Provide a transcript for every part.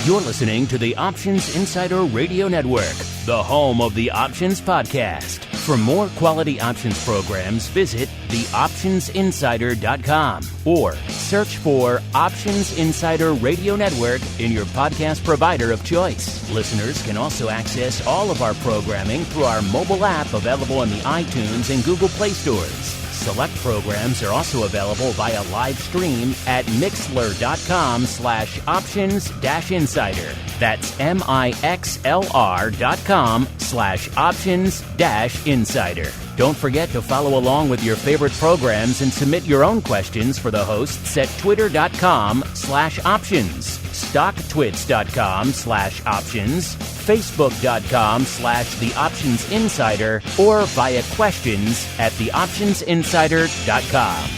You're listening to the Options Insider Radio Network, the home of the Options Podcast. For more quality options programs, visit theoptionsinsider.com or search for Options Insider Radio Network in your podcast provider of choice. Listeners can also access all of our programming through our mobile app available in the iTunes and Google Play stores. Select programs are also available via live stream at mixlr.com/options-insider. That's mixlr.com/options-insider. Don't forget to follow along with your favorite programs and submit your own questions for the hosts at twitter.com/options, stocktwits.com/options, facebook.com/theoptionsinsider, or via questions at theoptionsinsider.com.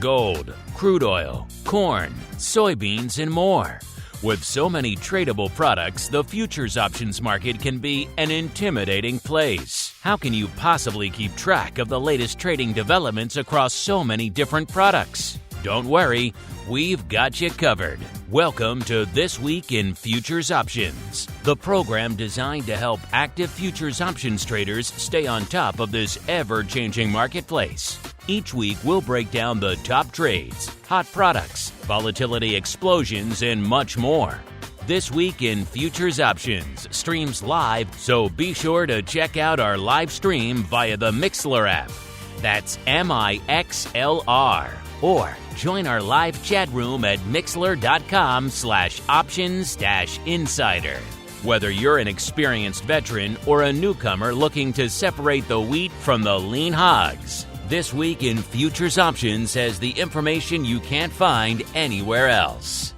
Gold, crude oil, corn, soybeans, and more. With so many tradable products, the futures options market can be an intimidating place. How can you possibly keep track of the latest trading developments across so many different products? Don't worry, we've got you covered. Welcome to This Week in Futures Options, the program designed to help active futures options traders stay on top of this ever-changing marketplace. Each week, we'll break down the top trades, hot products, volatility explosions, and much more. This Week in Futures Options streams live, so be sure to check out our live stream via the Mixlr app. That's MIXLR. Or join our live chat room at mixlr.com/options-insider. Whether you're an experienced veteran or a newcomer looking to separate the wheat from the lean hogs, This Week in Futures Options has the information you can't find anywhere else.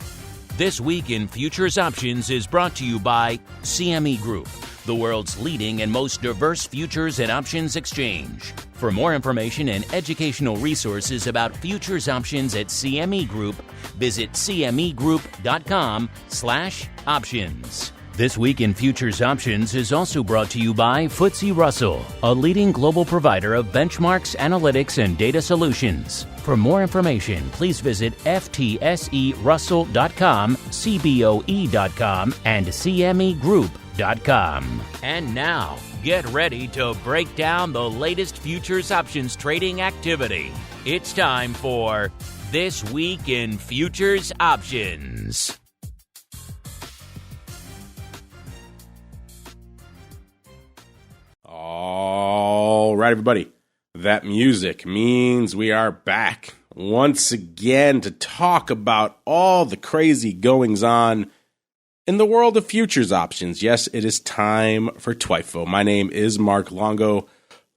This Week in Futures Options is brought to you by CME Group, the world's leading and most diverse futures and options exchange. For more information and educational resources about futures options at CME Group, visit cmegroup.com/options. This Week in Futures Options is also brought to you by FTSE Russell, a leading global provider of benchmarks, analytics, and data solutions. For more information, please visit ftserussell.com, cboe.com, and cmegroup.com. And now, get ready to break down the latest futures options trading activity. It's time for This Week in Futures Options. All right, everybody. That music means we are back once again to talk about all the crazy goings-on in the world of futures options. Yes, it is time for TWIFO. My name is Mark Longo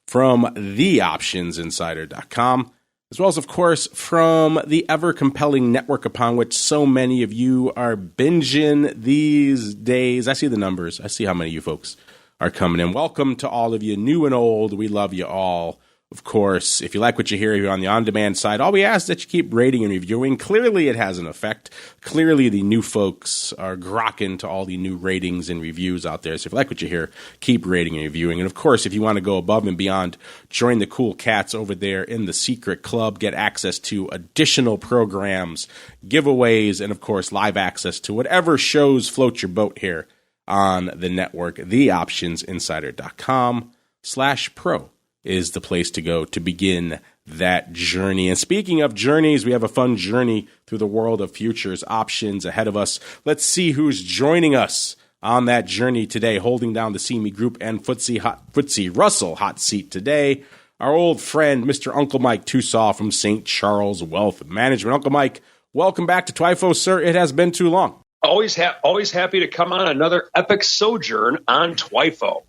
from theoptionsinsider.com, as well as, of course, from the ever-compelling network upon which so many of you are binging these days. I see the numbers. I see how many of you folks are coming in. Welcome to all of you, new and old. We love you all. Of course, if you like what you hear here on the on-demand side, all we ask is that you keep rating and reviewing. Clearly, it has an effect. Clearly, the new folks are grokking to all the new ratings and reviews out there. So if you like what you hear, keep rating and reviewing. And of course, if you want to go above and beyond, join the cool cats over there in the secret club. Get access to additional programs, giveaways, and of course, live access to whatever shows float your boat here on the network. Theoptionsinsider.com/pro is the place to go to begin that journey. And speaking of journeys, we have a fun journey through the world of futures options ahead of us. Let's see who's joining us on that journey today, holding down the CME Group and FTSE Russell hot seat today. Our old friend, Mr. Uncle Mike Tosaw from St. Charles Wealth Management. Uncle Mike, welcome back to TWIFO, sir. It has been too long. Always happy to come on another epic sojourn on TWIFO.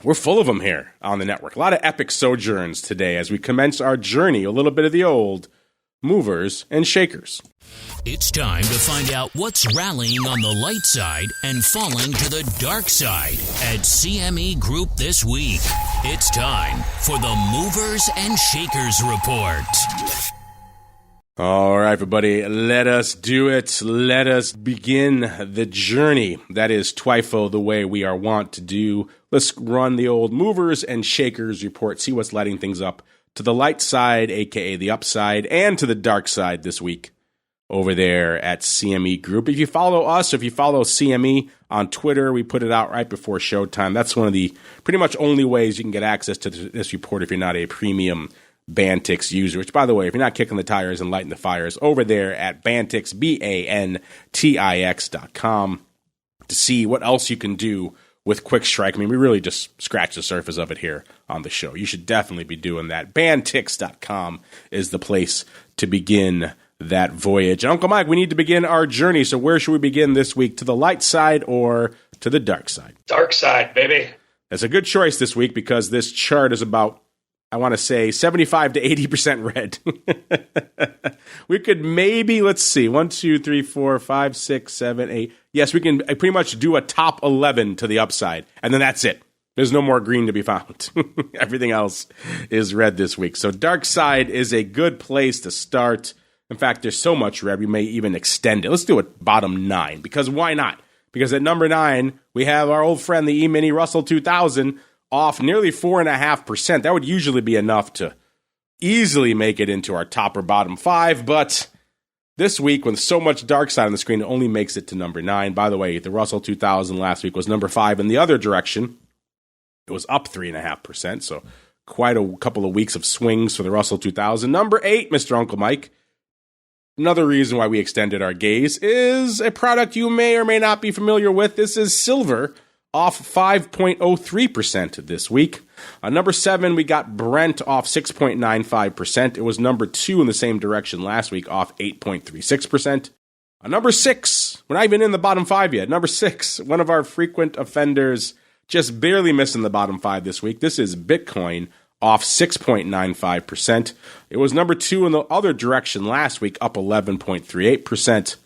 We're full of them here on the network. A lot of epic sojourns today as we commence our journey, a little bit of the old movers and shakers. It's time to find out what's rallying on the light side and falling to the dark side at CME Group this week. It's time for the Movers and Shakers Report. All right, everybody, let us do it. Let us begin the journey. That is TWIFO, the way we are wont to do. Let's run the old movers and shakers report, see what's lighting things up to the light side, aka the upside, and to the dark side this week over there at CME Group. If you follow us, or if you follow CME on Twitter, we put it out right before showtime. That's one of the pretty much only ways you can get access to this report if you're not a premium Bantix user, which, by the way, if you're not kicking the tires and lighting the fires, over there at Bantix, BANTIX.com to see what else you can do with Quick Strike. I mean, we really just scratched the surface of it here on the show. You should definitely be doing that. Bantix.com is the place to begin that voyage. Uncle Mike, we need to begin our journey, so where should we begin this week? To the light side or to the dark side? Dark side, baby. That's a good choice this week because this chart is about, I want to say, 75 to 80% red. We could maybe, let's see, 1, 2, 3, 4, 5, 6, 7, 8. Yes, we can pretty much do a top 11 to the upside, and then that's it. There's no more green to be found. Everything else is red this week. So dark side is a good place to start. In fact, there's so much red, we may even extend it. Let's do it bottom 9, because why not? Because at number 9, we have our old friend, the E-mini Russell 2000, off nearly 4.5%. That would usually be enough to easily make it into our top or bottom 5, but this week, with so much dark side on the screen, it only makes it to number 9. By the way, the Russell 2000 last week was number 5 in the other direction. It was up 3.5%, so quite a couple of weeks of swings for the Russell 2000. Number 8, Mr. Uncle Mike. Another reason why we extended our gaze is a product you may or may not be familiar with. This is silver, off 5.03% this week. Number 7, we got Brent off 6.95%. It was number 2 in the same direction last week, off 8.36%. Number 6, we're not even in the bottom 5 yet. Number 6, one of our frequent offenders, just barely missing the bottom 5 this week. This is Bitcoin, off 6.95%. It was number 2 in the other direction last week, up 11.38%.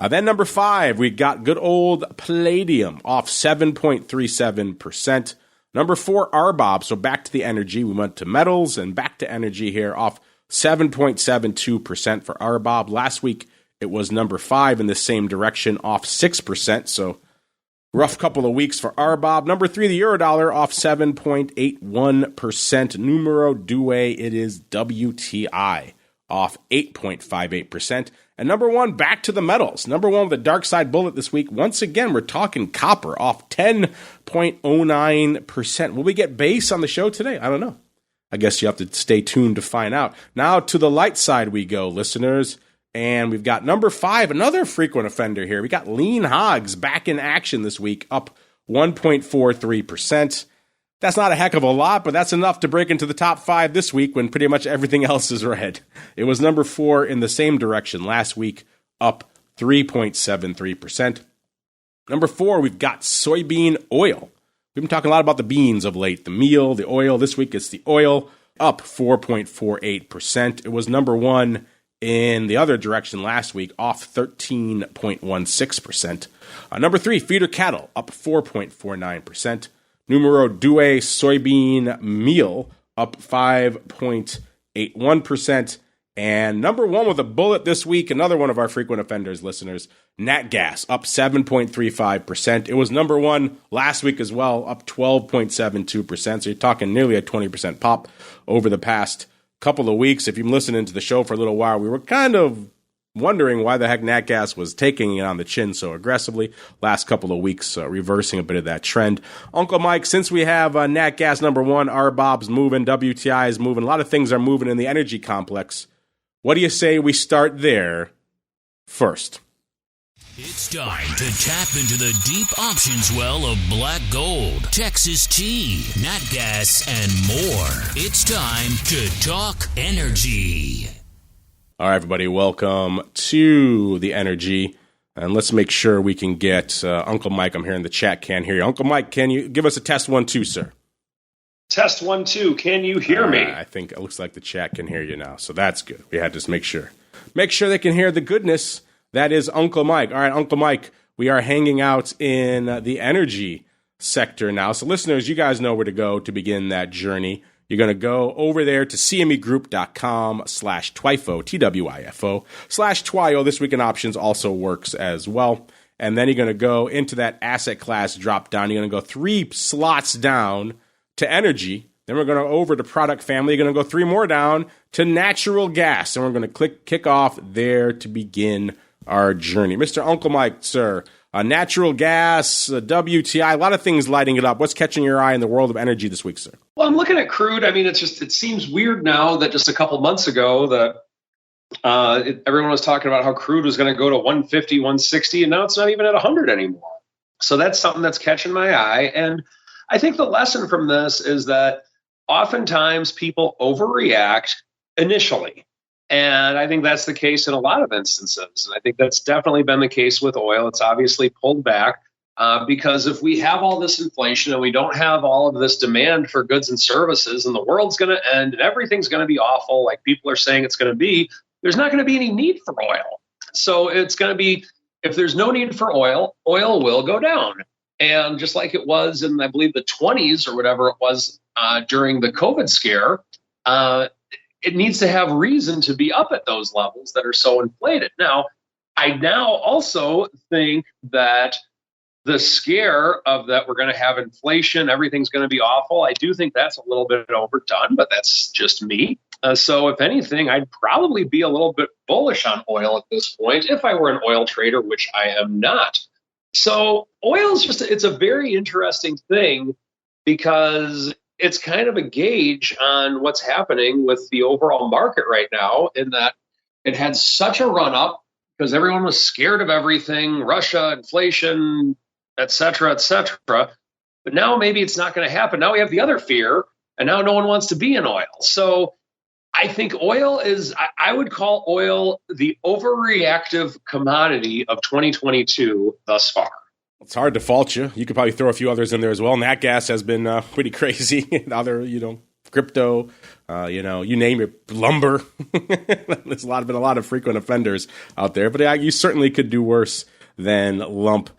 Then number 5, we got good old Palladium, off 7.37%. Number 4, RBOB, so back to the energy. We went to metals and back to energy here, off 7.72% for RBOB. Last week, it was number 5 in the same direction, off 6%, so rough couple of weeks for RBOB. Number 3, the Eurodollar, off 7.81%. Numero due, it is WTI, off 8.58%. And number 1, back to the metals. Number 1 with a dark side bullet this week. Once again, we're talking copper, off 10.09%. Will we get base on the show today? I don't know. I guess you have to stay tuned to find out. Now to the light side we go, listeners. And we've got number 5, another frequent offender here. We got lean hogs back in action this week, up 1.43%. That's not a heck of a lot, but that's enough to break into the top 5 this week when pretty much everything else is red. It was number 4 in the same direction last week, up 3.73%. Number 4, we've got soybean oil. We've been talking a lot about the beans of late, the meal, the oil. This week it's the oil, up 4.48%. It was number 1 in the other direction last week, off 13.16%. Number 3, feeder cattle, up 4.49%. Numero due, soybean meal, up 5.81%. And number 1 with a bullet this week, another one of our frequent offenders, listeners, nat gas, up 7.35%. It was number 1 last week as well, up 12.72%. So you're talking nearly a 20% pop over the past couple of weeks. If you've been listening to the show for a little while, we were kind of wondering why the heck nat gas was taking it on the chin so aggressively. Last couple of weeks, reversing a bit of that trend. Uncle Mike, since we have nat gas number 1, RBOB's moving, WTI is moving, a lot of things are moving in the energy complex. What do you say we start there first? It's time to tap into the deep options well of black gold, Texas tea, nat gas, and more. It's time to talk energy. All right, everybody, welcome to the energy. And let's make sure we can get Uncle Mike. I'm here in the chat. Can't hear you. Uncle Mike, can you give us a test 1, 2, sir? Test 1, 2. Can you hear me? I think it looks like the chat can hear you now. So that's good. We had to just make sure. Make sure they can hear the goodness. That is Uncle Mike. All right, Uncle Mike, we are hanging out in the energy sector now. So listeners, you guys know where to go to begin that journey. You're going to go over there to cmegroup.com/TWIFO, TWIFO/TWIO. This Week in Options also works as well. And then you're going to go into that asset class drop down. You're going to go 3 slots down to energy. Then we're going to over to product family. You're going to go 3 more down to natural gas. And we're going to kick off there to begin our journey. Mr. Uncle Mike, sir, natural gas, WTI, a lot of things lighting it up. What's catching your eye in the world of energy this week, sir? Well, I'm looking at crude. I mean, it seems weird now that just a couple months ago that everyone was talking about how crude was going to go to 150, 160, and now it's not even at 100 anymore. So that's something that's catching my eye. And I think the lesson from this is that oftentimes people overreact initially. And I think that's the case in a lot of instances. And I think that's definitely been the case with oil. It's obviously pulled back because if we have all this inflation and we don't have all of this demand for goods and services and the world's going to end and everything's going to be awful like people are saying it's going to be, there's not going to be any need for oil. So it's going to be, if there's no need for oil, oil will go down. And just like it was in, I believe, the 20s or whatever it was during the COVID scare, it needs to have reason to be up at those levels that are so inflated. Now, I now also think that the scare of that we're going to have inflation, everything's going to be awful, I do think that's a little bit overdone, but that's just me. So if anything, I'd probably be a little bit bullish on oil at this point if I were an oil trader, which I am not. So oil is it's a very interesting thing because it's kind of a gauge on what's happening with the overall market right now, in that it had such a run up because everyone was scared of everything, Russia, inflation, et cetera, et cetera. But now maybe it's not going to happen. Now we have the other fear, and now no one wants to be in oil. So I think oil is, I would call oil the overreactive commodity of 2022 thus far. It's hard to fault you. You could probably throw a few others in there as well. Nat gas has been pretty crazy. Other, crypto, you name it, lumber. There's been a lot of frequent offenders out there. But you certainly could do worse than lump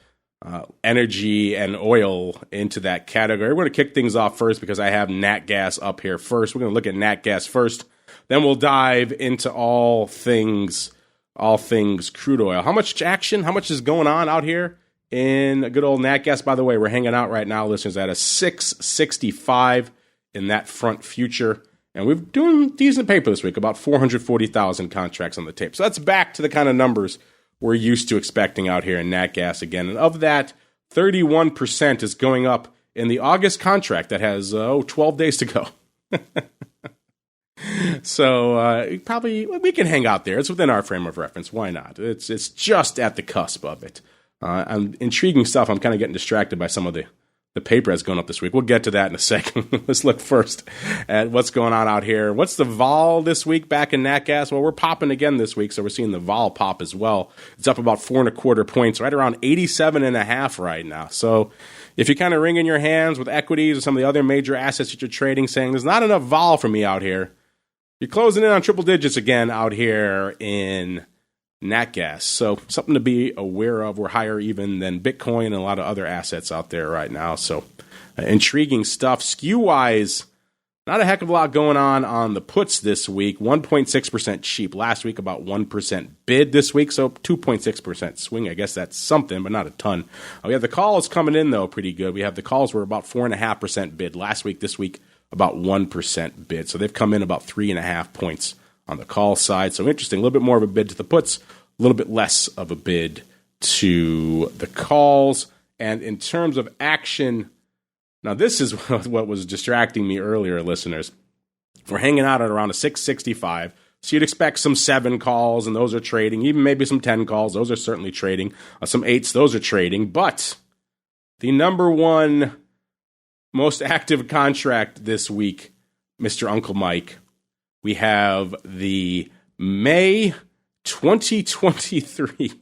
energy and oil into that category. We're going to kick things off first because I have nat gas up here first. We're going to look at nat gas first. Then we'll dive into all things crude oil. How much action? How much is going on out here in good old nat gas? By the way, we're hanging out right now, listeners, at a 665 in that front future. And we're doing decent paper this week, about 440,000 contracts on the tape. So that's back to the kind of numbers we're used to expecting out here in nat gas again. And of that, 31% is going up in the August contract that has 12 days to go. So we can hang out there. It's within our frame of reference. Why not? It's just at the cusp of it. Intriguing stuff. I'm kind of getting distracted by some of the paper that's going up this week. We'll get to that in a second. Let's look first at what's going on out here. What's the vol this week back in nat gas? Well, we're popping again this week, so we're seeing the vol pop as well. It's up about 4.25 points, right around 87.5 right now. So if you're kind of wringing your hands with equities or some of the other major assets that you're trading, saying there's not enough vol for me out here, you're closing in on triple digits again out here in nat gas. So something to be aware of. We're higher even than Bitcoin and a lot of other assets out there right now. So intriguing stuff. Skew-wise, not a heck of a lot going on the puts this week. 1.6% cheap. Last week, about 1% bid this week. So 2.6% swing. I guess that's something, but not a ton. We have the calls coming in, though, pretty good. We have the calls were about 4.5% bid last week. This week, about 1% bid. So they've come in about 3.5 points on the call side. So interesting. A little bit more of a bid to the puts, a little bit less of a bid to the calls. And in terms of action, now this is what was distracting me earlier, listeners. We're hanging out at around a 665. So you'd expect some 7 calls, and those are trading. Even maybe some 10 calls. Those are certainly trading. Some 8s, those are trading. But the number one most active contract this week, Mr. Uncle Mike, we have the May 2023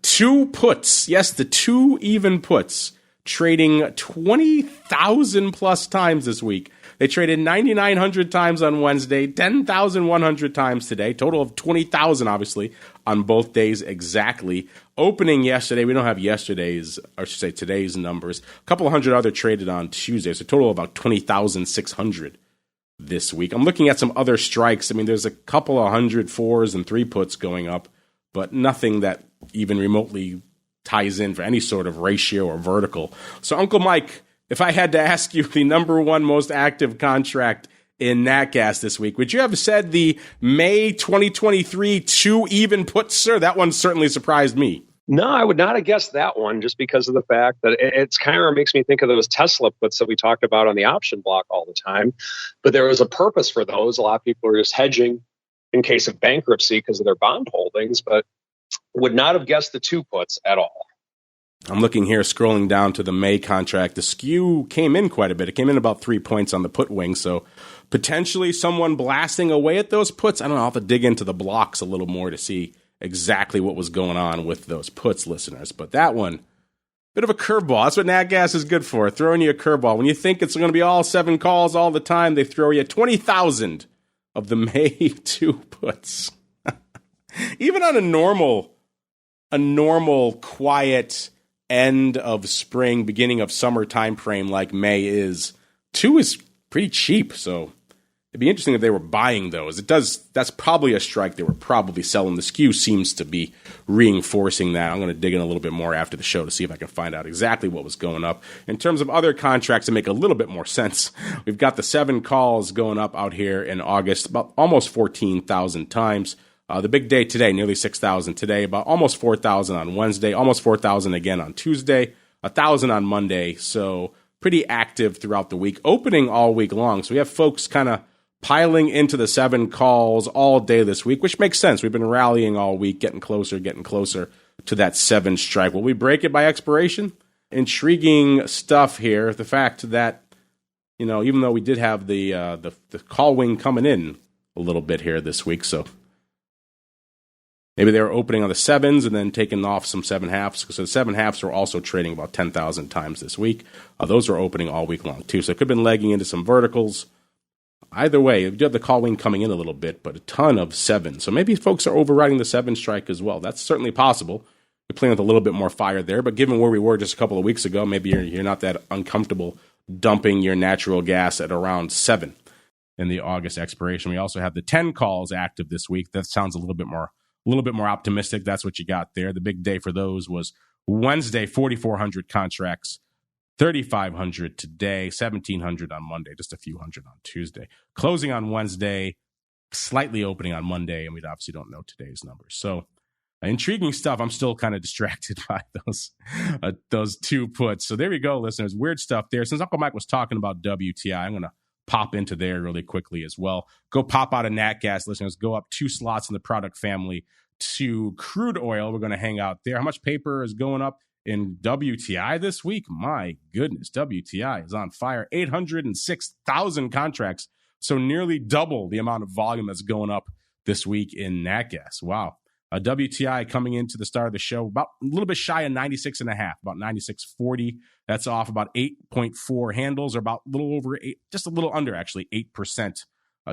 2 puts. Yes, the 2 even puts. trading 20,000 plus times this week. They traded 9,900 times on Wednesday, 10,100 times today, total of 20,000, obviously, on both days exactly. Opening yesterday, we don't have yesterday's, or I should say today's numbers. A couple of hundred other traded on Tuesday, so a total of about 20,600 this week. I'm looking at some other strikes. I mean, there's a couple of hundred fours and three puts going up, but nothing that even remotely ties in for any sort of ratio or vertical. So, Uncle Mike, if I had to ask you the number one most active contract in NatGas this week, would you have said the May 2023 two even put, sir? That one certainly surprised me. No, I would not have guessed that one just because of the fact that it's kind of makes me think of those Tesla puts that we talked about on the option block all the time. But there was a purpose for those. A lot of people are just hedging in case of bankruptcy because of their bond holdings, but would not have guessed the two puts at all. I'm looking here, scrolling down to the May contract. The skew came in quite a bit. It came in about 3 points on the put wing, so potentially someone blasting away at those puts. I don't know, I'll have to dig into the blocks a little more to see exactly what was going on with those puts, listeners. But that one, bit of a curveball. That's what NatGas is good for, throwing you a curveball. When you think it's going to be all 7 calls all the time, they throw you 20,000 of the May 2 puts. Even on a normal, quiet end of spring, beginning of summer time frame like May is, 2 is pretty cheap. So it'd be interesting if they were buying those. That's probably a strike they were probably selling. The skew seems to be reinforcing that. I'm going to dig in a little bit more after the show to see if I can find out exactly what was going up. In terms of other contracts that make a little bit more sense, we've got the 7 calls going up out here in August, about almost 14,000 times. The big day today, nearly 6,000 today, about almost 4,000 on Wednesday, almost 4,000 again on Tuesday, 1,000 on Monday. So pretty active throughout the week, opening all week long. So we have folks kind of piling into the 7 calls all day this week, which makes sense. We've been rallying all week, getting closer to that 7 strike. Will we break it by expiration? Intriguing stuff here. The fact that, even though we did have the call wing coming in a little bit here this week, so maybe they were opening on the 7s and then taking off some 7.5s. So the 7.5s were also trading about 10,000 times this week. Those were opening all week long, too. So it could have been legging into some verticals. Either way, you have the call wing coming in a little bit, but a ton of 7s. So maybe folks are overriding the 7 strike as well. That's certainly possible. You're playing with a little bit more fire there. But given where we were just a couple of weeks ago, maybe you're not that uncomfortable dumping your natural gas at around 7 in the August expiration. We also have the 10 calls active this week. That sounds a little bit more optimistic. That's what you got there. The big day for those was Wednesday, 4,400 contracts, 3,500 today, 1,700 on Monday, just a few hundred on Tuesday. Closing on Wednesday, slightly opening on Monday, and we obviously don't know today's numbers. So intriguing stuff. I'm still kind of distracted by those 2 puts. So there we go, listeners. Weird stuff there. Since Uncle Mike was talking about WTI, I'm going to pop into there really quickly as well. Go pop out of NatGas, listeners. Go up 2 slots in the product family to crude oil. We're going to hang out there. How much paper is going up in WTI this week? My goodness, WTI is on fire. 806,000 contracts, so nearly double the amount of volume that's going up this week in NatGas. Wow. WTI coming into the start of the show about a little bit shy of 96.5, about 96.40. That's off about 8.4 handles, or about a little over 8, just a little under actually 8%,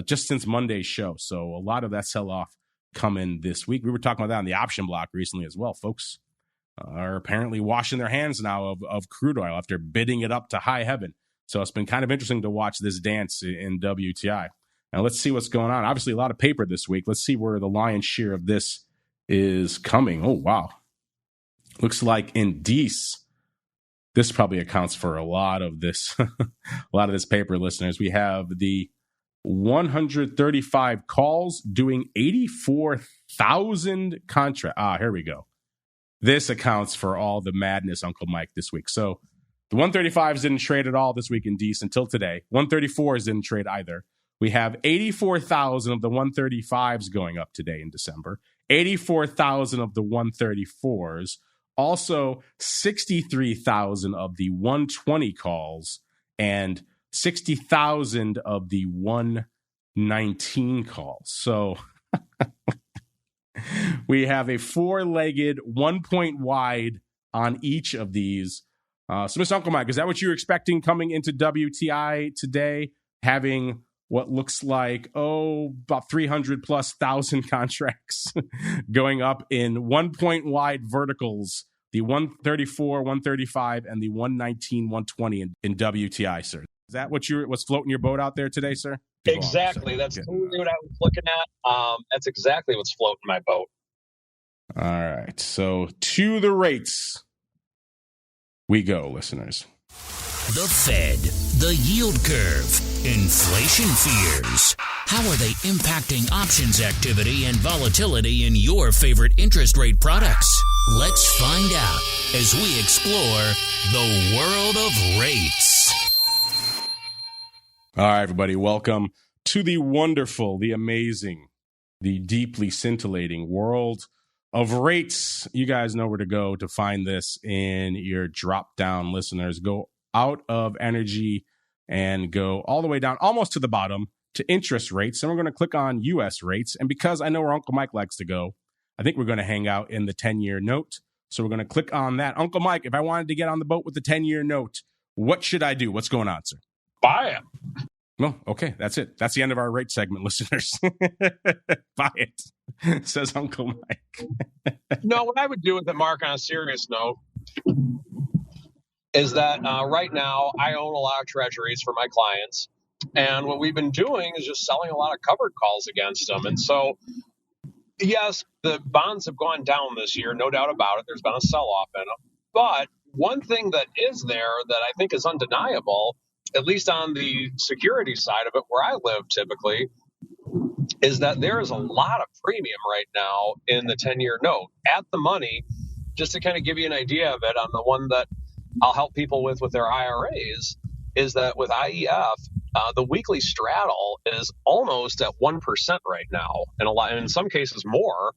just since Monday's show. So a lot of that sell-off coming this week. We were talking about that on the option block recently as well. Folks are apparently washing their hands now of crude oil after bidding it up to high heaven. So it's been kind of interesting to watch this dance in WTI. Now let's see what's going on. Obviously a lot of paper this week. Let's see where the lion's share of this is coming. Oh, wow. Looks like in Dees, this probably accounts for a lot of this, paper, listeners. We have the 135 calls doing 84,000 contracts. Here we go. This accounts for all the madness, Uncle Mike, this week. So the 135s didn't trade at all this week in Dees until today. 134s didn't trade either. We have 84,000 of the 135s going up today in December. 84,000 of the 134s, also 63,000 of the 120 calls, and 60,000 of the 119 calls. So we have a 4-legged, 1 point wide on each of these. So, Mr. Uncle Mike, is that what you're expecting coming into WTI today? Having what looks like, about 300 plus thousand contracts going up in 1 point wide verticals, the 134, 135, and the 119, 120 in WTI, sir. Is that what's floating your boat out there today, sir? Exactly. That's totally what I was looking at. That's exactly what's floating my boat. All right. So to the rates we go, listeners. The Fed, the yield curve, inflation fears. How are they impacting options activity and volatility in your favorite interest rate products? Let's find out as we explore the world of rates. All right, everybody, welcome to the wonderful, the amazing, the deeply scintillating world of rates. You guys know where to go to find this in your drop-down, listeners. Go out of energy and go all the way down, almost to the bottom, to interest rates. And we're going to click on U.S. rates. And because I know where Uncle Mike likes to go, I think we're going to hang out in the 10-year note. So we're going to click on that. Uncle Mike, if I wanted to get on the boat with the 10-year note, what should I do? What's going on, sir? Buy it. Well, okay, that's it. That's the end of our rate segment, listeners. Buy it, says Uncle Mike. No, what I would do with it, Mark, on a serious note, is that right now I own a lot of treasuries for my clients. And what we've been doing is just selling a lot of covered calls against them. And so, yes, the bonds have gone down this year, no doubt about it. There's been a sell-off in them. But one thing that is there that I think is undeniable, at least on the security side of it, where I live typically, is that there is a lot of premium right now in the 10-year note at the money. Just to kind of give you an idea of it, on the one that I'll help people with their IRAs, is that with IEF, the weekly straddle is almost at 1% right now, and in some cases more,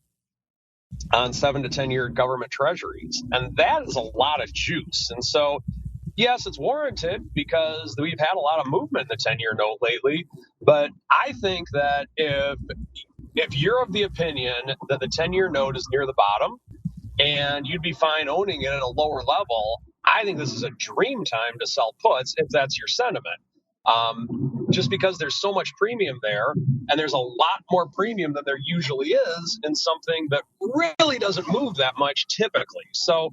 on 7 to 10 year government treasuries, and that is a lot of juice. And so, yes, it's warranted because we've had a lot of movement in the 10-year note lately. But I think that if you're of the opinion that the 10-year note is near the bottom and you'd be fine owning it at a lower level, I think this is a dream time to sell puts if that's your sentiment. Just because there's so much premium there, and there's a lot more premium than there usually is in something that really doesn't move that much typically. So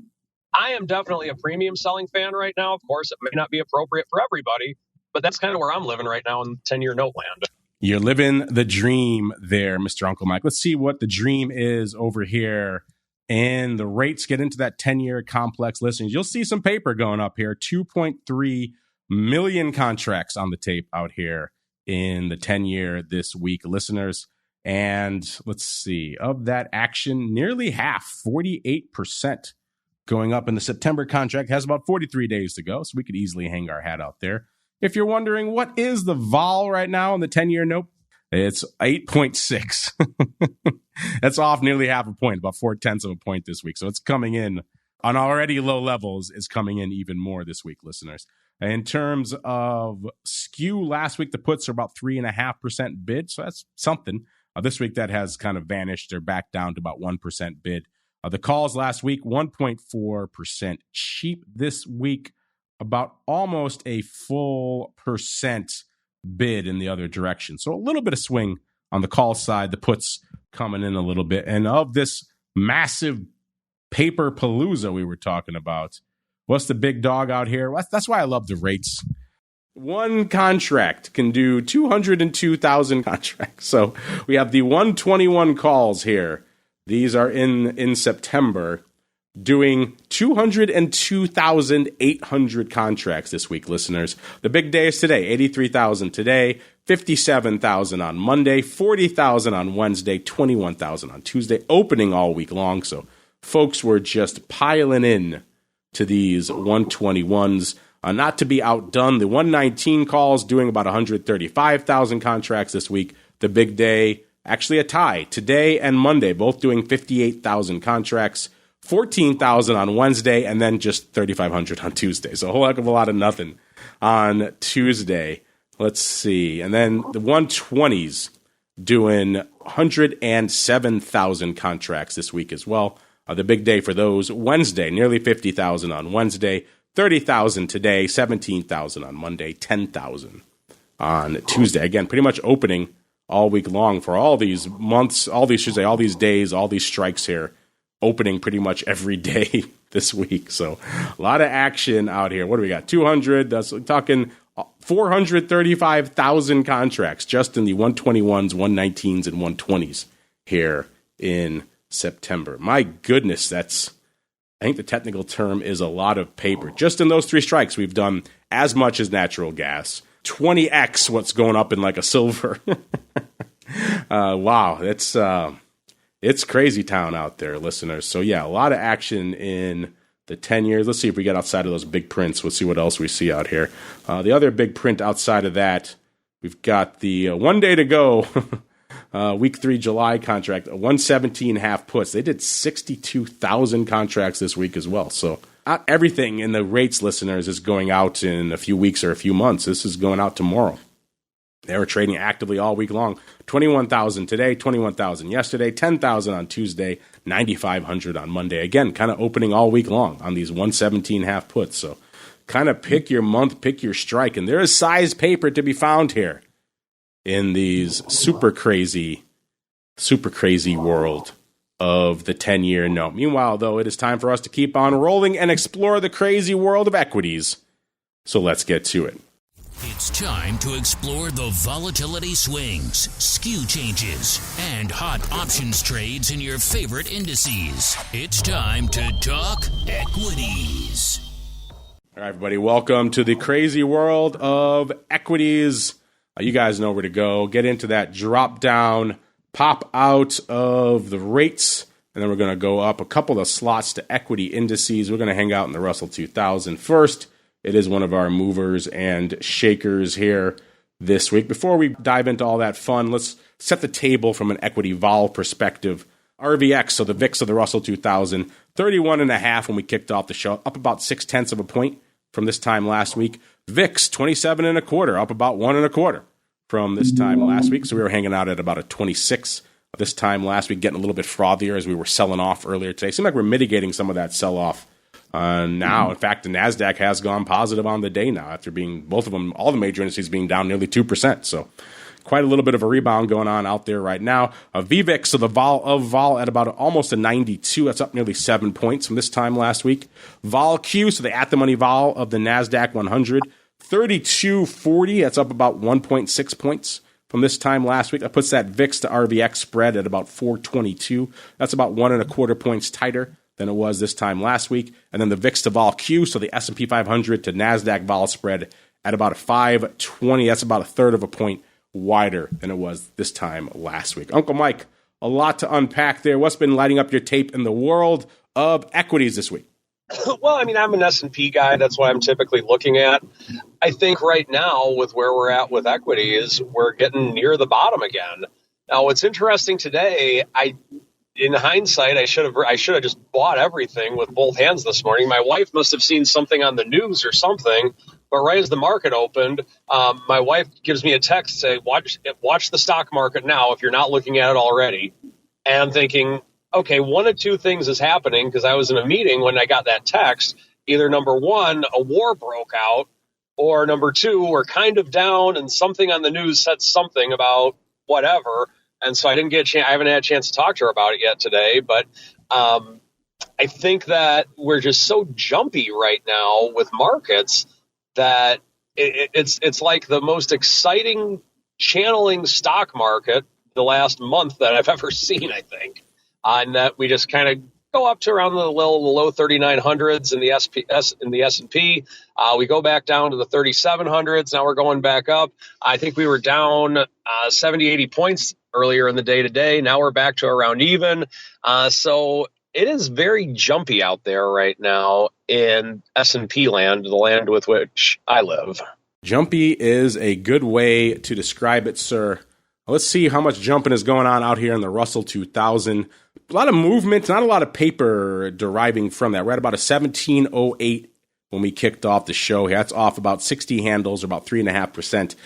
I am definitely a premium selling fan right now. Of course, it may not be appropriate for everybody, but that's kind of where I'm living right now in 10-year note land. You're living the dream there, Mr. Uncle Mike. Let's see what the dream is over here. And the rates get into that 10-year complex listings. You'll see some paper going up here, 2.3 million contracts on the tape out here in the 10-year this week, listeners. And let's see, of that action, nearly half, 48%, going up in the September contract. Has about 43 days to go, so we could easily hang our hat out there. If you're wondering what is the vol right now in the 10-year note, it's 8.6. That's off nearly half a point, about 0.4 of a point this week. So it's coming in on already low levels, is coming in even more this week, listeners. In terms of skew, last week the puts are about 3.5% bid, so that's something. This week that has kind of vanished. They're back down to about 1% bid. The calls last week, 1.4% cheap. This week, about almost a full percent bid in the other direction. So a little bit of swing on the call side. The puts coming in a little bit. And of this massive paper palooza we were talking about, what's the big dog out here? That's why I love the rates. One contract can do 202,000 contracts. So we have the 121 calls here. These are in September, doing 202,800 contracts this week, listeners. The big day is today, 83,000 today, 57,000 on Monday, 40,000 on Wednesday, 21,000 on Tuesday, opening all week long. So folks were just piling in to these 121s. Not to be outdone, the 119 calls doing about 135,000 contracts this week. The big day, actually a tie. Today and Monday, both doing 58,000 contracts, 14,000 on Wednesday, and then just 3,500 on Tuesday. So a whole heck of a lot of nothing on Tuesday. Let's see. And then the 120s doing 107,000 contracts this week as well. The big day for those, Wednesday, nearly 50,000 on Wednesday, 30,000 today, 17,000 on Monday, 10,000 on Tuesday. Again, pretty much opening all week long for all these months, all these days, all these strikes here, opening pretty much every day this week. So a lot of action out here. What do we got? 200, that's talking 435,000 contracts just in the 121s, 119s, and 120s here in September. My goodness, I think the technical term is a lot of paper. Just in those three strikes, we've done as much as natural gas. 20x what's going up in like a silver. Wow, it's crazy town out there, listeners. So yeah, a lot of action in the 10 years. Let's see if we get outside of those big prints. We'll see what else we see out here. The other big print outside of that, we've got the 1 day to go week 3 July contract, 117 half puts. They did 62,000 contracts this week as well. So not everything in the rates, listeners, is going out in a few weeks or a few months. This is going out tomorrow. They were trading actively all week long. 21,000 today, 21,000 yesterday, 10,000 on Tuesday, 9,500 on Monday. Again, kind of opening all week long on these 117 half puts. So kind of pick your month, pick your strike. And there is size paper to be found here in these super crazy world of the 10-year note. Meanwhile, though, it is time for us to keep on rolling and explore the crazy world of equities. So let's get to it. It's time to explore the volatility swings, skew changes, and hot options trades in your favorite indices. It's time to talk equities. All right, everybody, welcome to the crazy world of equities. You guys know where to go. Get into that drop down, pop out of the rates, and then we're going to go up a couple of slots to equity indices. We're going to hang out in the Russell 2000 first. It is one of our movers and shakers here this week. Before we dive into all that fun, let's set the table from an equity vol perspective. RVX, so the VIX of the Russell 2000, 31.5 when we kicked off the show, up about 0.6 of a point from this time last week. VIX, 27.25, up about 1.25 from this time last week. So we were hanging out at about a 26 this time last week, getting a little bit frothier as we were selling off earlier today. Seems like we're mitigating some of that sell-off now. In fact, the NASDAQ has gone positive on the day now after being, both of them, all the major indices being down nearly 2%. So quite a little bit of a rebound going on out there right now. VVIX, so the vol at about almost a 92. That's up nearly 7 points from this time last week. Vol Q, so the at-the-money vol of the NASDAQ 100, 32.40. That's up about 1.6 points from this time last week. That puts that VIX to RVX spread at about 422. That's about 1.25 points tighter than it was this time last week. And then the VIX to Vol Q, so the S&P 500 to NASDAQ vol spread at about a 520. That's about a third of a point wider than it was this time last week. Uncle Mike, a lot to unpack there. What's been lighting up your tape in the world of equities this week? Well, I mean, I'm an S&P guy. That's what I'm typically looking at. I think right now with where we're at with equities, we're getting near the bottom again. Now, what's interesting today, in hindsight, I should have just bought everything with both hands this morning. My wife must have seen something on the news or something, but right as the market opened, my wife gives me a text saying, watch the stock market now if you're not looking at it already. And I'm thinking, okay, one of two things is happening, because I was in a meeting when I got that text. Either number one, a war broke out, or number two, we're kind of down and something on the news said something about whatever. And so I didn't get a chance. I haven't had a chance to talk to her about it yet today, but I think that we're just so jumpy right now with markets that it's like the most exciting channeling stock market the last month that I've ever seen, I think. And that we just kind of go up to around the low 3,900s in the S&P. We go back down to the 3,700s. Now we're going back up. I think we were down 70, 80 points earlier in the day today. Now we're back to around even. So it is very jumpy out there right now in S&P land, the land with which I live. Jumpy is a good way to describe it, sir. Let's see how much jumping is going on out here in the Russell 2000. A lot of movement, not a lot of paper deriving from that. We're at about a 1708 when we kicked off the show. That's off about 60 handles, or about 3.5%.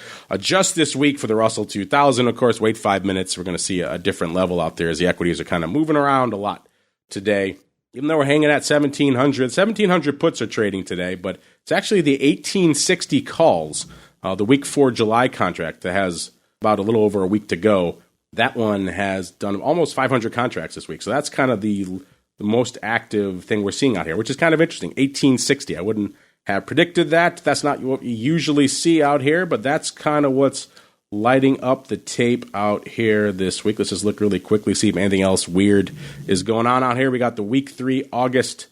Just this week for the Russell 2000, of course, wait 5 minutes. We're going to see a different level out there as the equities are kind of moving around a lot today. even though we're hanging at 1,700 puts are trading today, but it's actually the 1860 calls, the week 4 July contract that has about a little over a week to go. That one has done almost 500 contracts this week. So that's kind of the most active thing we're seeing out here, which is kind of interesting. 1860. I wouldn't have predicted that. That's not what you usually see out here, but that's kind of what's lighting up the tape out here this week. Let's just look really quickly, see if anything else weird is going on out here. We got the week 3 August.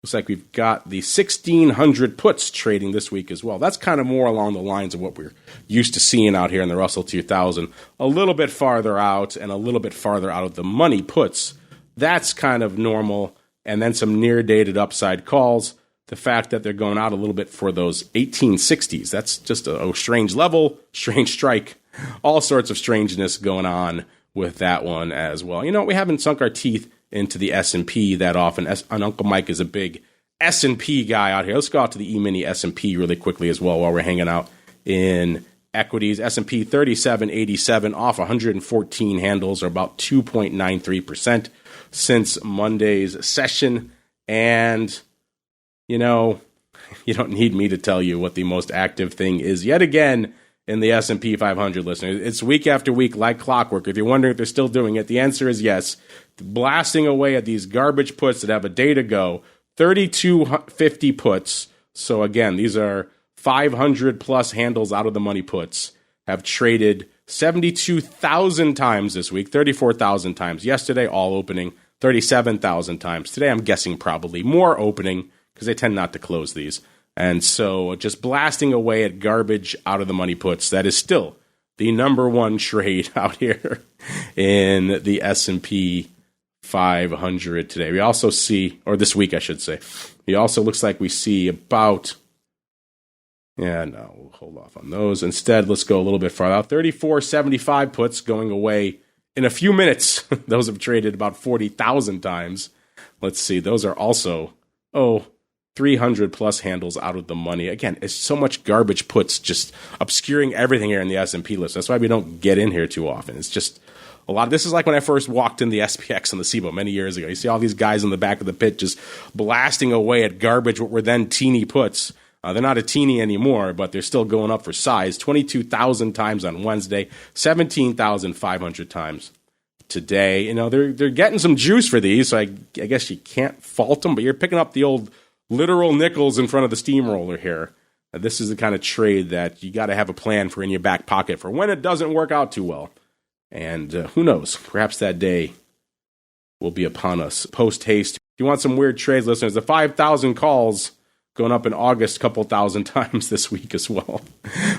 Looks like we've got the 1,600 puts trading this week as well. That's kind of more along the lines of what we're used to seeing out here in the Russell 2000. A little bit farther out and a little bit farther out of the money puts. That's kind of normal. And then some near-dated upside calls. The fact that they're going out a little bit for those 1860s. That's just a strange level, strange strike. All sorts of strangeness going on with that one as well. You know, we haven't sunk our teeth into the S&P that often. And Uncle Mike is a big S&P guy out here. Let's go out to the E-mini S&P really quickly as well while we're hanging out in equities. S&P 3787 off 114 handles, or about 2.93% since Monday's session. And, you know, you don't need me to tell you what the most active thing is yet again in the S&P 500, listeners. It's week after week like clockwork. If you're wondering if they're still doing it, the answer is yes. Blasting away at these garbage puts that have a day to go. 3250 puts. So again, these are 500 plus handles out of the money puts. Have traded 72,000 times this week, 34,000 times yesterday, all opening, 37,000 times. Today I'm guessing probably more opening because they tend not to close these. And so just blasting away at garbage out of the money puts. That is still the number one trade out here in the S&P 500 today. We also see, or this week I should say, it also looks like we see about, we'll hold off on those. Instead, let's go a little bit farther out. 3475 puts going away in a few minutes. Those have traded about 40,000 times. Let's see, those are also, 300 plus handles out of the money. Again, it's so much garbage puts just obscuring everything here in the S&P list. That's why we don't get in here too often. It's just a lot. This is like when I first walked in the SPX and the SIBO many years ago. You see all these guys in the back of the pit just blasting away at garbage, what were then teeny puts. They're not a teeny anymore, but they're still going up for size. 22,000 times on Wednesday, 17,500 times today. You know, they're getting some juice for these, so I guess you can't fault them, but you're picking up the old literal nickels in front of the steamroller here. This is the kind of trade that you got to have a plan for in your back pocket for when it doesn't work out too well. And who knows, perhaps that day will be upon us post haste. If you want some weird trades, listeners, the 5,000 calls going up in August a couple thousand times this week as well.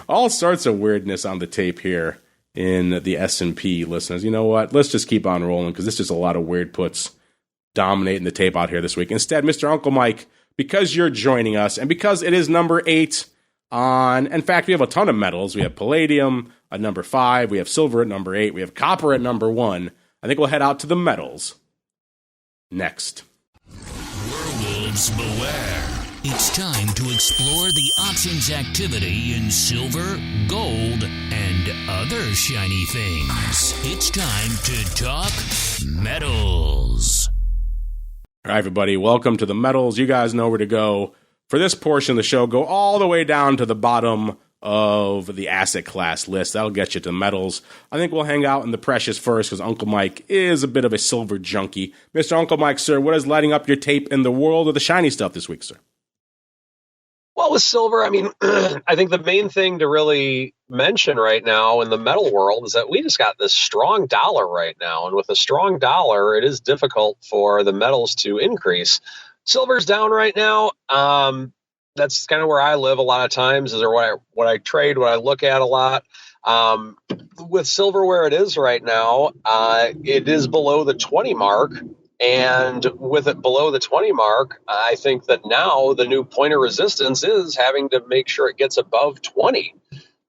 All sorts of weirdness on the tape here in the S&P, listeners. You know what? Let's just keep on rolling because this is a lot of weird puts dominating the tape out here this week. Instead, Mr. Uncle Mike, because you're joining us and because it is number 8 on, in fact, we have a ton of metals. We have palladium at number 5. We have silver at number 8. We have copper at number 1. I think we'll head out to the metals next. Werewolves beware. It's time to explore the options activity in silver, gold, and other shiny things. It's time to talk metals. All right, everybody, welcome to the metals. You guys know where to go. For this portion of the show, go all the way down to the bottom of the asset class list. That'll get you to metals. I think we'll hang out in the precious first because Uncle Mike is a bit of a silver junkie. Mr. Uncle Mike, sir, what is lighting up your tape in the world of the shiny stuff this week, sir? Well, with silver, I mean, I think the main thing to really mention right now in the metal world is that we just got this strong dollar right now. And with a strong dollar, it is difficult for the metals to increase. Silver's down right now. That's kind of where I live a lot of times, is what I trade, what I look at a lot. With silver where it is right now, it is below the 20 mark. And with it below the 20 mark, I think that now the new point of resistance is having to make sure it gets above 20.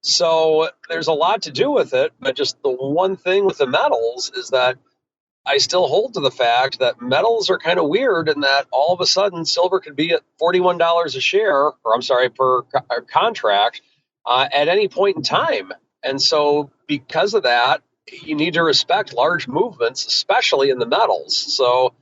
So there's a lot to do with it. But just the one thing with the metals is that I still hold to the fact that metals are kind of weird in that all of a sudden silver could be at $41 a share, or I'm sorry, per contract at any point in time. And so because of that, you need to respect large movements, especially in the metals. So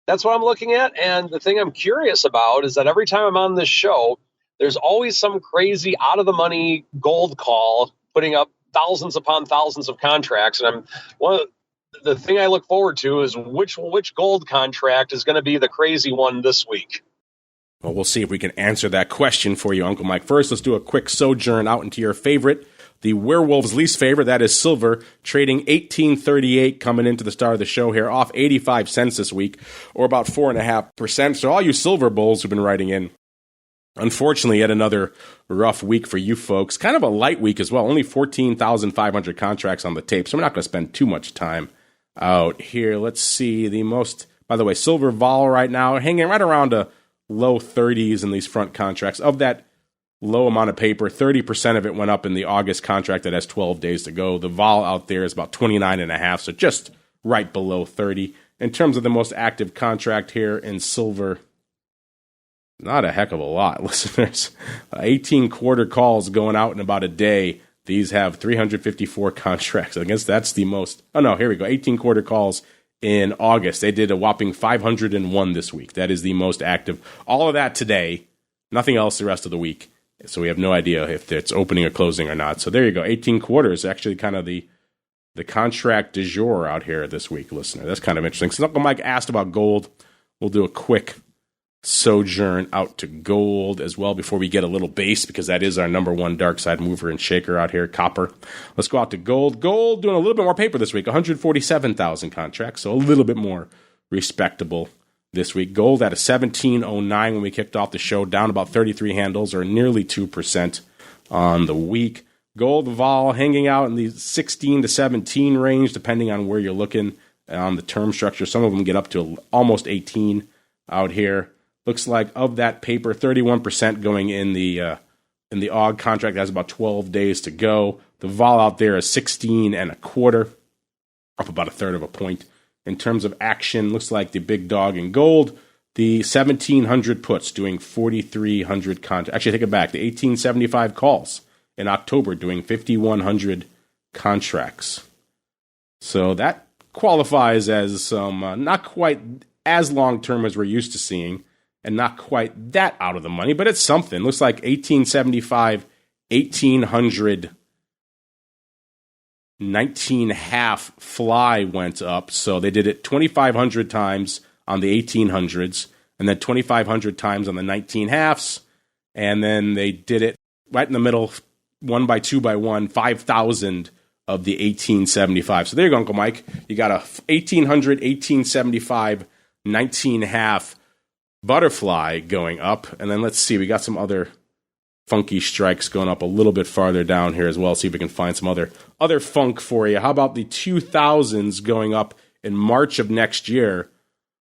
That's what I'm looking at. And the thing I'm curious about is that every time I'm on this show, there's always some crazy out of the money gold call putting up thousands upon thousands of contracts. And the thing I look forward to is which gold contract is going to be the crazy one this week. Well, we'll see if we can answer that question for you, Uncle Mike. First, let's do a quick sojourn out into your favorite, the werewolf's least favorite, that is silver, trading 1838 coming into the start of the show here, off 85 cents this week, or about 4.5%. So all you silver bulls who've been writing in, unfortunately, yet another rough week for you folks. Kind of a light week as well, only 14,500 contracts on the tape, so we're not going to spend too much time out here. Let's see, by the way, silver vol right now, hanging right around a low 30s in these front contracts. Of that low amount of paper, 30% of it went up in the August contract that has 12 days to go. The vol out there is about 29.5, so just right below 30. In terms of the most active contract here in silver, not a heck of a lot, listeners. 18 quarter calls going out in about a day. These have 354 contracts. I guess that's the most. Oh, no, here we go. 18 quarter calls in August. They did a whopping 501 this week. That is the most active. All of that today, nothing else the rest of the week. So we have no idea if it's opening or closing or not. So there you go. 18 quarters, actually kind of the contract du jour out here this week, listener. That's kind of interesting. So Uncle Mike asked about gold. We'll do a quick sojourn out to gold as well before we get a little base, because that is our number one dark side mover and shaker out here, copper. Let's go out to gold. Gold doing a little bit more paper this week, 147,000 contracts, so a little bit more respectable this week. Gold at a 1709 when we kicked off the show, down about 33 handles or nearly 2% on the week. Gold vol hanging out in the 16 to 17 range, depending on where you're looking on the term structure. Some of them get up to almost 18 out here. Looks like of that paper, 31% going in the AUG contract has about 12 days to go. The vol out there is 16 and a quarter, up about a third of a point. In terms of action, looks like the big dog in gold, the 1700 puts doing 4,300 contracts. Actually, take it back. The 1875 calls in October doing 5,100 contracts. So that qualifies as some not quite as long term as we're used to seeing, and not quite that out of the money, but it's something. Looks like 1875, 1800, 19.5 fly went up. So they did it 2,500 times on the 1800s, and then 2,500 times on the 19.5s, and then they did it right in the middle, 1 by 2 by 1, 5,000 of the 1875. So there you go, Uncle Mike. You got a 1800, 1875, 19.5 butterfly going up, and then let's see, we got some other funky strikes going up a little bit farther down here as well. See if we can find some other funk for you. How about the 2000s going up in March of next year?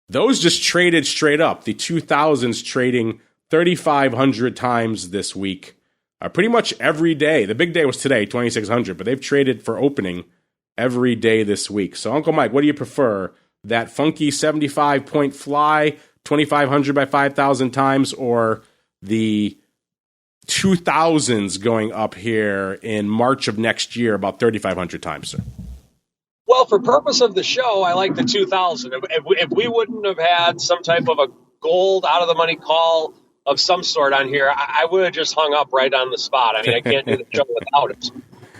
Those just traded straight up. The 2000s trading 3,500 times this week, pretty much every day. The big day was today, 2,600, but they've traded for opening every day this week. So Uncle Mike, what do you prefer? That funky 75-point fly, 2,500 by 5,000 times, or the 2000s going up here in March of next year about 3,500 times, sir? Well, for purpose of the show, I like the 2000. If we wouldn't have had some type of a gold out-of-the-money call of some sort on here, I would have just hung up right on the spot. I mean, I can't do the show without it.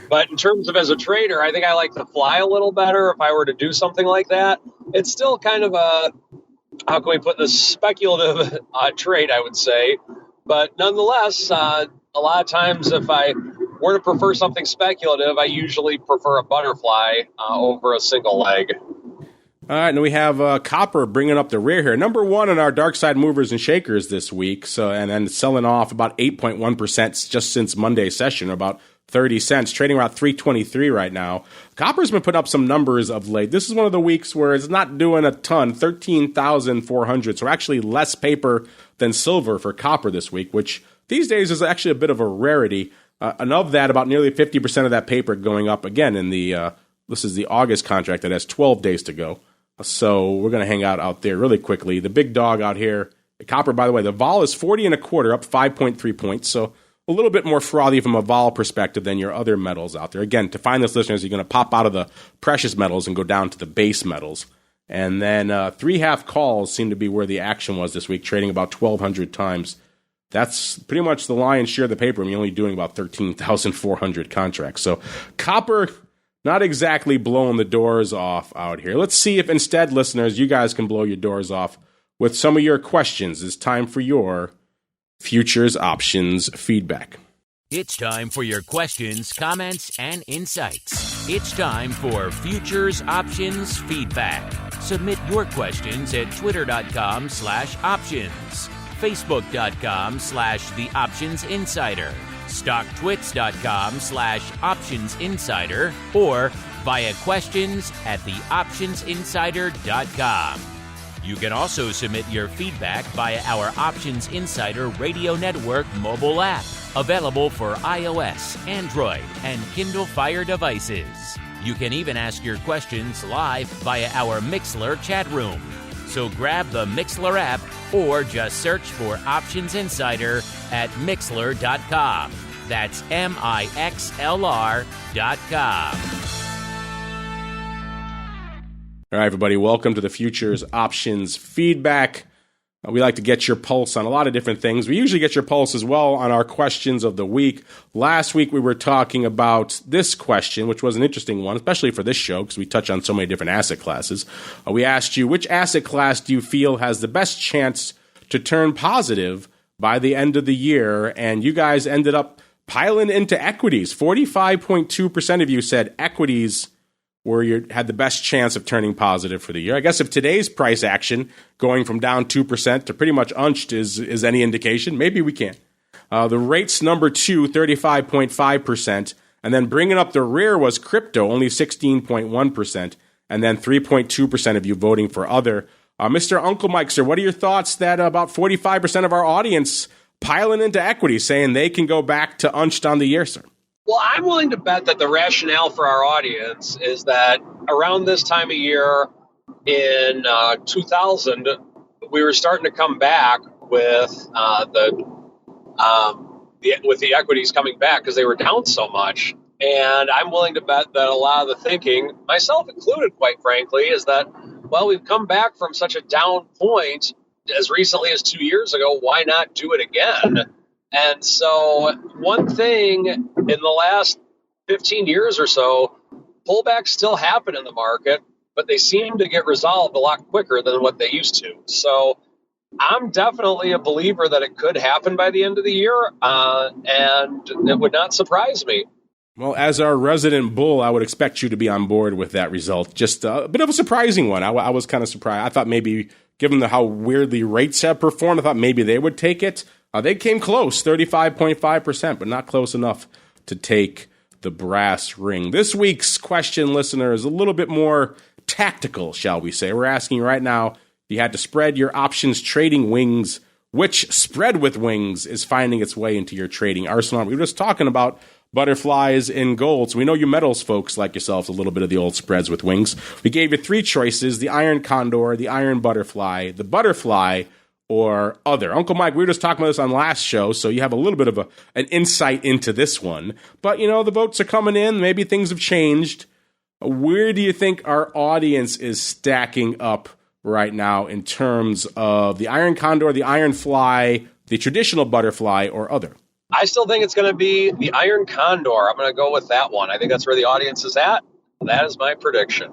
But in terms of as a trader, I think I like the fly a little better if I were to do something like that. It's still kind of a, how can we put this, speculative trade, I would say. But nonetheless, a lot of times if I were to prefer something speculative, I usually prefer a butterfly over a single leg. All right, and we have copper bringing up the rear here. Number one in our dark side movers and shakers this week, so and then selling off about 8.1% just since Monday's session, about 30 cents, trading around 323 right now. Copper's been putting up some numbers of late. This is one of the weeks where it's not doing a ton, 13,400, so actually less paper than silver for copper this week, which these days is actually a bit of a rarity. And of that, about nearly 50% of that paper going up again in the, this is the August contract that has 12 days to go. So we're going to hang out there really quickly. The big dog out here, the copper, by the way, the vol is 40 and a quarter, up 5.3 points. So a little bit more frothy from a vol perspective than your other metals out there. Again, to find this, listeners, you're going to pop out of the precious metals and go down to the base metals. And then 3.5 calls seem to be where the action was this week, trading about 1,200 times. That's pretty much the lion's share of the paper. You're only doing about 13,400 contracts. So copper, not exactly blowing the doors off out here. Let's see if instead, listeners, you guys can blow your doors off with some of your questions. It's time for your futures options feedback. It's time for your questions, comments, and insights. It's time for Futures Options Feedback. Submit your questions at twitter.com/options, facebook.com/The Options Insider, stocktwits.com/Options Insider, or via questions at theoptionsinsider.com. You can also submit your feedback via our Options Insider Radio Network mobile app, available for iOS, Android, and Kindle Fire devices. You can even ask your questions live via our Mixlr chat room. So grab the Mixlr app or just search for Options Insider at Mixlr.com. That's MIXLR.com. All right, everybody, welcome to the Futures Options Feedback. We like to get your pulse on a lot of different things. We usually get your pulse as well on our questions of the week. Last week, we were talking about this question, which was an interesting one, especially for this show, because we touch on so many different asset classes. We asked you, which asset class do you feel has the best chance to turn positive by the end of the year? And you guys ended up piling into equities. 45.2% of you said equities where you had the best chance of turning positive for the year. I guess if today's price action going from down 2% to pretty much unched is any indication, maybe we can. The rates number 2, 35.5%, and then bringing up the rear was crypto, only 16.1%, and then 3.2% of you voting for other. Mr. Uncle Mike, sir, what are your thoughts that about 45% of our audience piling into equity, saying they can go back to unched on the year, sir? Well, I'm willing to bet that the rationale for our audience is that around this time of year in 2000, we were starting to come back with the equities coming back because they were down so much. And I'm willing to bet that a lot of the thinking, myself included, quite frankly, is that, well, we've come back from such a down point as recently as 2 years ago. Why not do it again? And so one thing in the last 15 years or so, pullbacks still happen in the market, but they seem to get resolved a lot quicker than what they used to. So I'm definitely a believer that it could happen by the end of the year, and it would not surprise me. Well, as our resident bull, I would expect you to be on board with that result. Just a bit of a surprising one. I was kind of surprised. I thought maybe, given how weirdly rates have performed, I thought maybe they would take it. They came close, 35.5%, but not close enough to take the brass ring. This week's question, listener, is a little bit more tactical, shall we say. We're asking right now, if you had to spread your options trading wings, which spread with wings is finding its way into your trading arsenal? We were just talking about butterflies in gold. So we know you metals folks like yourselves a little bit of the old spreads with wings. We gave you 3 choices: the iron condor, the iron butterfly, the butterfly, or other. Uncle Mike, we were just talking about this on last show, so you have a little bit of an insight into this one. But, the votes are coming in. Maybe things have changed. Where do you think our audience is stacking up right now in terms of the iron condor, the iron fly, the traditional butterfly, or other? I still think it's going to be the iron condor. I'm going to go with that one. I think that's where the audience is at. That is my prediction.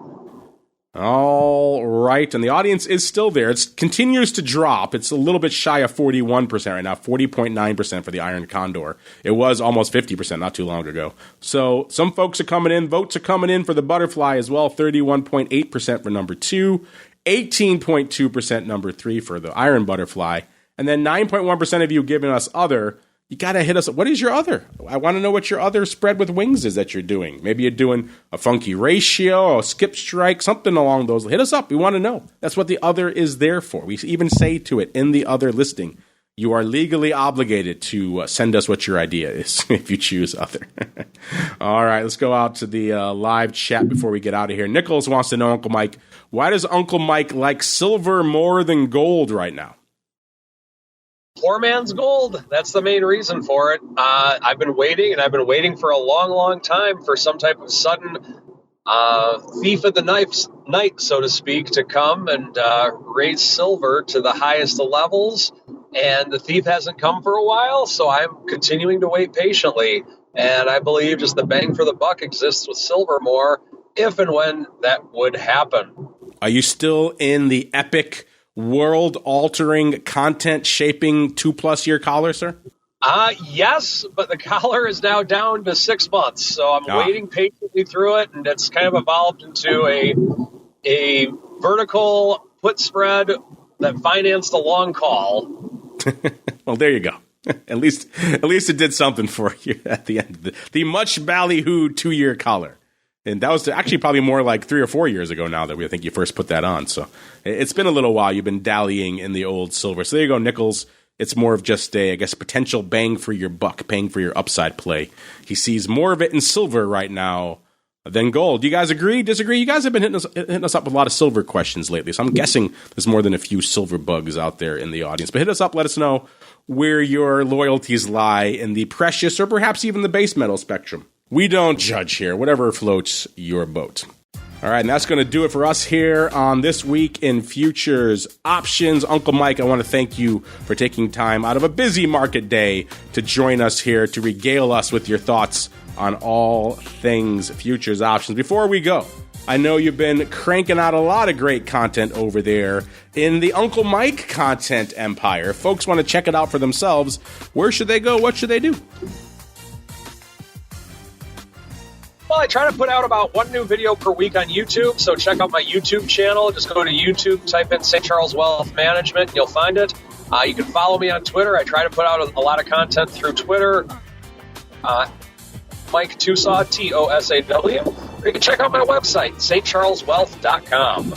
All right, and the audience is still there. It continues to drop. It's a little bit shy of 41% right now, 40.9% for the iron condor. It was almost 50% not too long ago. So some folks are coming in. Votes are coming in for the butterfly as well, 31.8% for number 2, 18.2% number 3 for the iron butterfly, and then 9.1% of you giving us other. You got to hit us. What is your other? I want to know what your other spread with wings is that you're doing. Maybe you're doing a funky ratio, a skip strike, something along those. Hit us up. We want to know. That's what the other is there for. We even say to it in the other listing, you are legally obligated to send us what your idea is if you choose other. All right, let's go out to the live chat before we get out of here. Nichols wants to know, Uncle Mike, why does Uncle Mike like silver more than gold right now? Poor man's gold. That's the main reason for it. I've been waiting for a long, long time for some type of sudden thief of the night, so to speak, to come and raise silver to the highest of levels. And the thief hasn't come for a while, so I'm continuing to wait patiently. And I believe just the bang for the buck exists with silver more if and when that would happen. Are you still in the epic, world-altering, content-shaping 2+ year collar, sir? Yes, but the collar is now down to 6 months, so I'm waiting patiently through it, and it's kind of evolved into a vertical put spread that financed a long call. Well, there you go. At least it did something for you at the end. The much ballyhooed 2-year collar. And that was actually probably more like 3 or 4 years ago now that I think you first put that on. So it's been a little while. You've been dallying in the old silver. So there you go, Nichols. It's more of just a, I guess, potential bang for your buck, paying for your upside play. He sees more of it in silver right now than gold. Do you guys agree, disagree? You guys have been hitting us up with a lot of silver questions lately. So I'm guessing there's more than a few silver bugs out there in the audience. But hit us up. Let us know where your loyalties lie in the precious or perhaps even the base metal spectrum. We don't judge here, whatever floats your boat. All right, and that's going to do it for us here on This Week in Futures Options. Uncle Mike, I want to thank you for taking time out of a busy market day to join us here to regale us with your thoughts on all things futures options. Before we go, I know you've been cranking out a lot of great content over there in the Uncle Mike content empire. If folks want to check it out for themselves, where should they go? What should they do? Well, I try to put out about 1 new video per week on YouTube, so check out my YouTube channel. Just go to YouTube, type in St. Charles Wealth Management, and you'll find it. You can follow me on Twitter. I try to put out a lot of content through Twitter. Mike Tosaw, Tosaw. Or you can check out my website, stcharleswealth.com.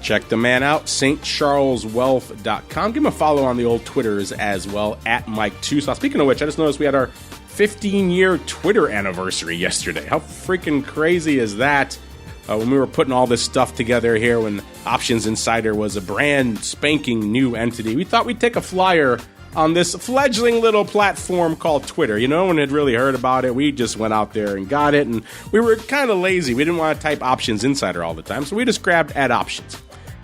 Check the man out, stcharleswealth.com. Give him a follow on the old Twitters as well, at Mike Tosaw. Speaking of which, I just noticed we had our 15-year Twitter anniversary yesterday. How freaking crazy is that? When we were putting all this stuff together here, when Options Insider was a brand spanking new entity, we thought we'd take a flyer on this fledgling little platform called Twitter. You know, no one had really heard about it. We just went out there and got it, and we were kind of lazy. We didn't want to type Options Insider all the time, so we just grabbed @options.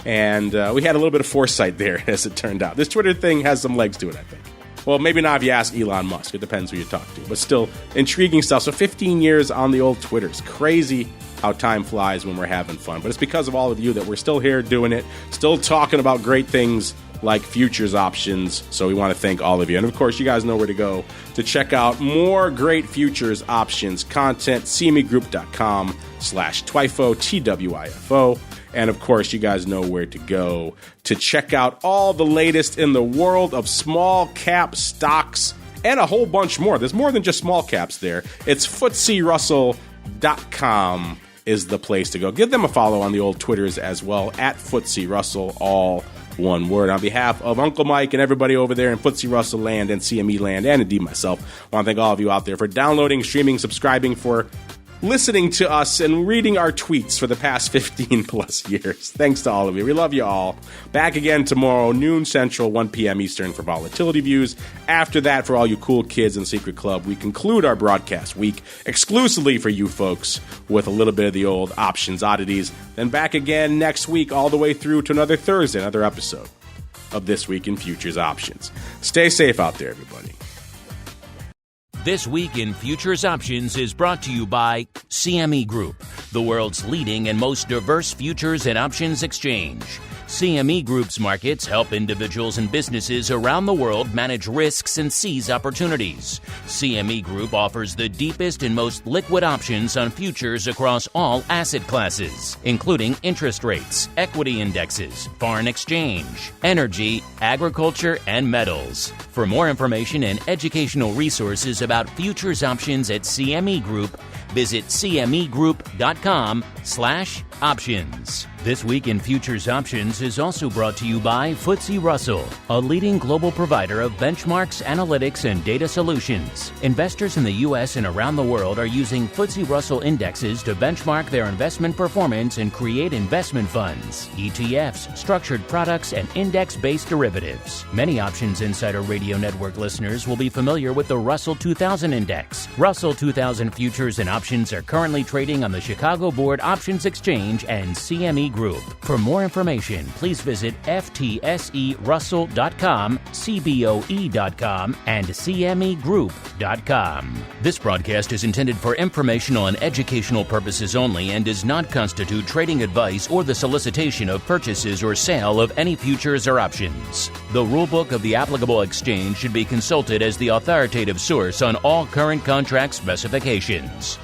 And we had a little bit of foresight there, as it turned out. This Twitter thing has some legs to it, I think. Well, maybe not if you ask Elon Musk. It depends who you talk to. But still, intriguing stuff. So 15 years on the old Twitter. It's crazy how time flies when we're having fun. But it's because of all of you that we're still here doing it, still talking about great things like futures options. So we want to thank all of you. And, of course, you guys know where to go to check out more great futures options content. cmegroup.com/TWIFO, TWIFO. And, of course, you guys know where to go to check out all the latest in the world of small cap stocks and a whole bunch more. There's more than just small caps there. It's FTSERussell.com is the place to go. Give them a follow on the old Twitters as well, at FTSE Russell, all one word. On behalf of Uncle Mike and everybody over there in FTSE Russell land and CME land, and indeed myself, I want to thank all of you out there for downloading, streaming, subscribing, for listening to us and reading our tweets for the past 15 plus years. Thanks to all of you. We love you all. Back again tomorrow, noon Central, 1 p.m. Eastern for volatility views. After that, for all you cool kids in Secret Club, we conclude our broadcast week exclusively for you folks with a little bit of the old options oddities. Then back again next week all the way through to another Thursday, another episode of This Week in Futures Options. Stay safe out there, everybody. This Week in Futures Options is brought to you by CME Group, the world's leading and most diverse futures and options exchange. CME Group's markets help individuals and businesses around the world manage risks and seize opportunities. CME Group offers the deepest and most liquid options on futures across all asset classes, including interest rates, equity indexes, foreign exchange, energy, agriculture, and metals. For more information and educational resources about futures options at CME Group, visit cmegroup.com/options. This Week in Futures Options is also brought to you by FTSE Russell, a leading global provider of benchmarks, analytics, and data solutions. Investors in the U.S. and around the world are using FTSE Russell indexes to benchmark their investment performance and create investment funds, ETFs, structured products, and index-based derivatives. Many Options Insider Radio Network listeners will be familiar with the Russell 2000 Index. Russell 2000 futures and options are currently trading on the Chicago Board Options Exchange and CME Group. For more information, please visit ftserussell.com, cboe.com, and cmegroup.com. This broadcast is intended for informational and educational purposes only and does not constitute trading advice or the solicitation of purchases or sale of any futures or options. The rulebook of the applicable exchange should be consulted as the authoritative source on all current contract specifications.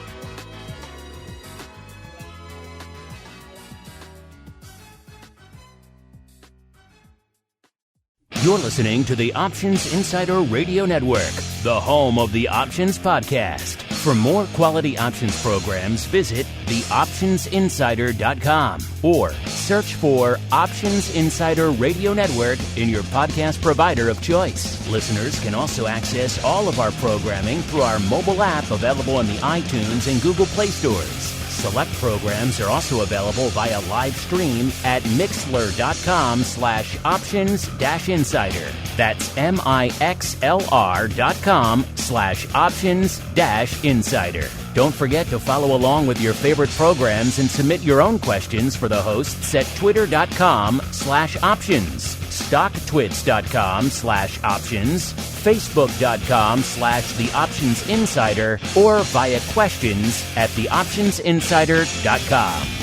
You're listening to the Options Insider Radio Network, the home of the Options Podcast. For more quality options programs, visit theoptionsinsider.com or search for Options Insider Radio Network in your podcast provider of choice. Listeners can also access all of our programming through our mobile app available in the iTunes and Google Play stores. Select programs are also available via live stream at mixlr.com/options-insider. That's mixlr.com/options-insider. Don't forget to follow along with your favorite programs and submit your own questions for the hosts at twitter.com/options, stocktwits.com/options, facebook.com/theoptionsinsider, or via questions at theoptionsinsider.com.